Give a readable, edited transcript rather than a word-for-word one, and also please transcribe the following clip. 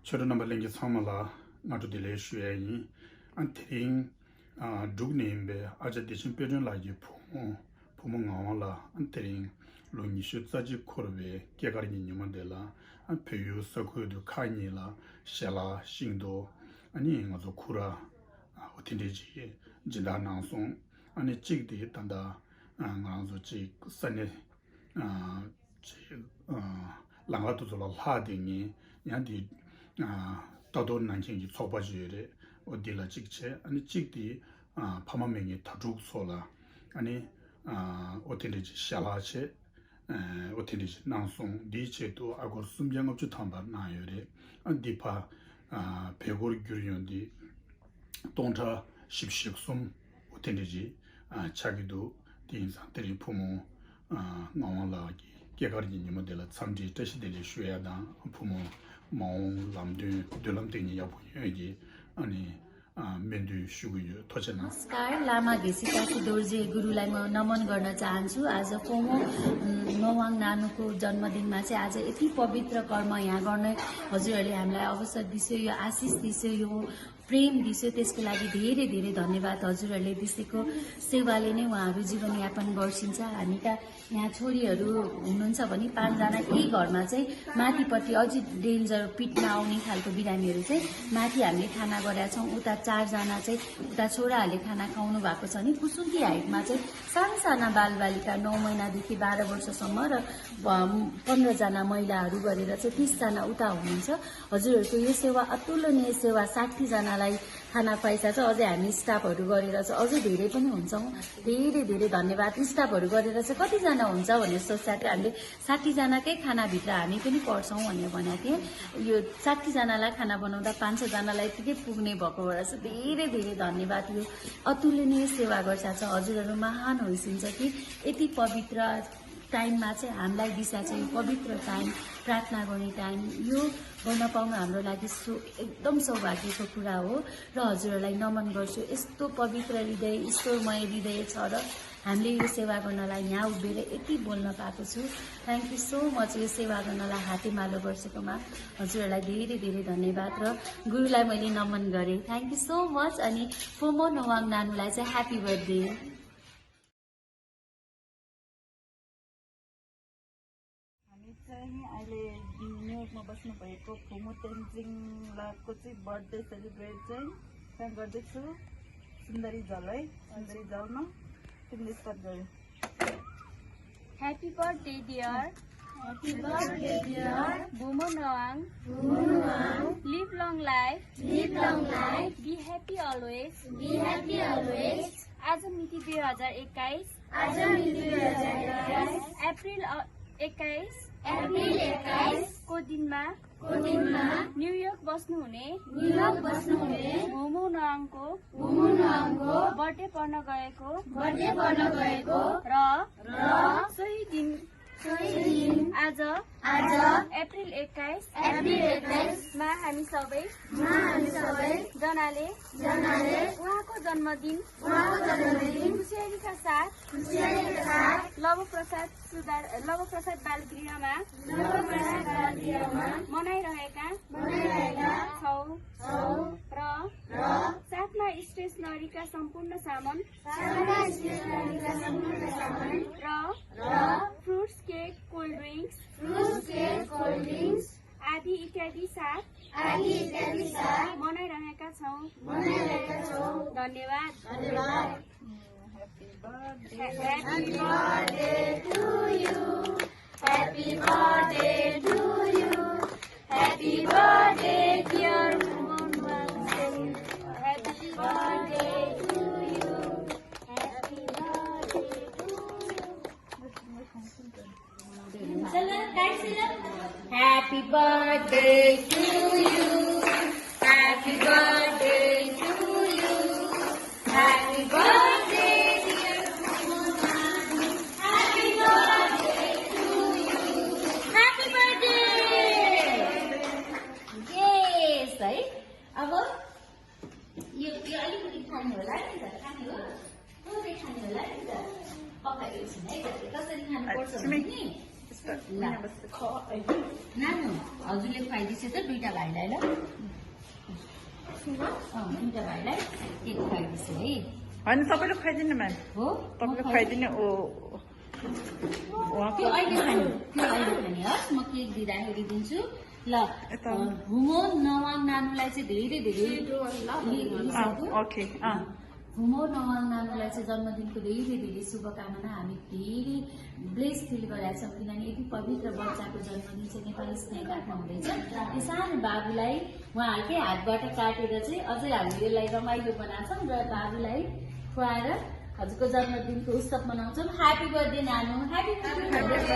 Choro number lingi samala ngatu dile shueyi antiring dugnembe aja dishin pedon la ji pumo ngawala antiring lungi shu tsaji korbe gegari nyimandela an peyu sakudu kanyi la shela shingdo ani ngazo kura otindeji jinda nangsong ani chigdi tanda ngazo chi sane langa tuzola ladingi yandi 다도 난징이 초바지에 어디라 찍체 아니 찍디 파마명이 다죽 소라 아니 어텔리지 샬라체 어텔리지 난송 디체도 아고 숨장업주 탐바 나요레 안디파 배고르 규리온디 동자 십식숨 어텔리지 자기도 디인상들이 부모 나와라기 개가리니 모델라 참지 뜻이들이 쉬야다 부모 마음 람드 들람땡이 야보여기 아니 Mendu सुगुयो थोचना नमस्कार लामा घेसीकासी दोर्जे गुरुलाई म नमन गर्न चाहन्छु आज FOMO Nawang नानुको जन्मदिनमा चाहिँ आज यति पवित्र कर्म यहाँ गर्ने हजुरहरूले हामीलाई अवसर दिसो यो आशिष दिसो यो प्रेम दिसो त्यसको लागि धेरै धेरै धन्यवाद हजुरहरूले दिसेको सेवाले नै उहाँहरू जीवनयापन गर्छिन्छ हामीका यहाँ छोरीहरू हुनुहुन्छ भने 5 जना यही घरमा चाहिँ माथिपट्टि अझै डेन्जर पिटमा आउने खालको बिरामीहरू चाहिँ माथि हामीले खाना गरेका छौँ उता 4 जना चाहिँ उता छोराहरूले खाना खुवाउनु भएको छ नि कुसुन्ती हाइटमा चाहिँ साना बालबालिका 9 महिनादेखि 12 वर्षसम्म र 15 जना महिलाहरू गरेर चाहिँ 30 जना उता हुनुहुन्छ हजुरहरूको यो सेवा अतुलनीय सेवा 60 जनालाई खाना खुवाइसा चाहिँ अझै हामी स्टाफहरू गरेर चाहिँ अझै धेरै पनि हुन्छौँ धेरै धेरै धन्यवाद स्टाफहरू गरेर चाहिँ कतिजना हुन्छ भनेर सोच्दा चाहिँ हामीले 60 जनाकै खानाभित्र हामी पनि पर्छौँ भनेर भनेको थिएँ यो 60 जनालाई खाना बनाउँदा 500 जनालाई यतिकै पुग्ने भएको भएर चाहिँ धेरै धेरै धन्यवाद यो अतुलनीय सेवा गर्छ चाहिँ हजुरहरू महान होइसिन्छ कि यति पवित्र टाइममा चाहिँ हामीलाई दिशा चाहिँ पवित्र टाइम प्रार्थना गर्ने टाइम यो गर्न पाउनु हाम्रो लागि एकदम सौभाग्यको कुरा हो र हजुरहरूलाई नमन गर्छु यस्तो पवित्र हृदय ईश्वरमय हृदय छ र हामीले यो सेवा गर्नलाई यहाँ उभिएर यति बोल्न पाएको छु थ्याङ्क यू सो मच यो सेवा गर्नलाई हातेमालो गर्छेकोमा हजुरहरूलाई धेरै धेरै धन्यवाद र गुरुलाई मैले नमन गरेँ थ्याङ्क यू सो मच अनि फोमो नवाङ नानुलाई चाहिँ ह्यापी बर्थडे अहिले न्युयोर्कमा बस्नु भएको फोमो तेन्जिङलाको चाहिँ बर्थडे सेलिब्रेट चाहिँ गर्दैछु सुन्दरी जल है सुन्दरी जलमा तिमीले स्टार्ट गर्यो Happy birthday dear Happy birthday dear Bomo Nawang Live long life Be happy always आज मिति 2021 अप्रिल 21 को दिनमा न्युयोर्क बस्नुहुने मोमो नवाङको बर्थडे पर्न गएको र सोही दिन आज अप्रिल 21 मा हामी सबै जनाले उहाँको जन्मदिन खुसियालीका साथ लवप्रसाद बालगृहमा मनाइरहेका छौं र साथमा स्टेसनरीका सम्पूर्ण सामान र फ्रुट्स केक कोल्ड ड्रिंक्स आदि इत्यादि साथ मनाइरहेका छौं धन्यवाद Happy birthday to you Happy birthday to you Happy birthday dear Happy birthday to you Happy birthday to you Happy birthday to you Happy birthday to you Happy birthday अब यो अलिकति खाने होला नि त खाने हो थोरै खाने होला नि त पकाइदिन्छु है कसरी खानुपर्छ भने नि नानु हजुरले खुवाइदिन्छ त दुईटा भाइलाई ल दुईटा भाइलाई केक खुवाइदिन्छ है होइन तपाईँले खुवाइदिनु म्याम हो तपाईँले खुवाइदिने त्यो अहिले खाने हस् म केक दिँदाखेरि दिन्छु ल हुमो नवाङ नानुलाई चाहिँ धेरै ओके हुमो नवाङ नानुलाई चाहिँ जन्मदिनको धेरै धेरै शुभकामना हामी धेरै ब्लेस फिल गरेका छौँ किनभने यति पवित्र बच्चाको जन्मदिन चाहिँ नेपाली स्नेह कार्डमा हुँदैछ यो सानो बाबुलाई उहाँहरूकै हातबाट काटेर चाहिँ अझै हामीले यसलाई रमाइलो बनाउँछौँ र बाबुलाई खुवाएर हजुरको जन्मदिनको उत्सव मनाउँछौँ ह्यापी बर्थडे नानु ह्यापी बर्थडे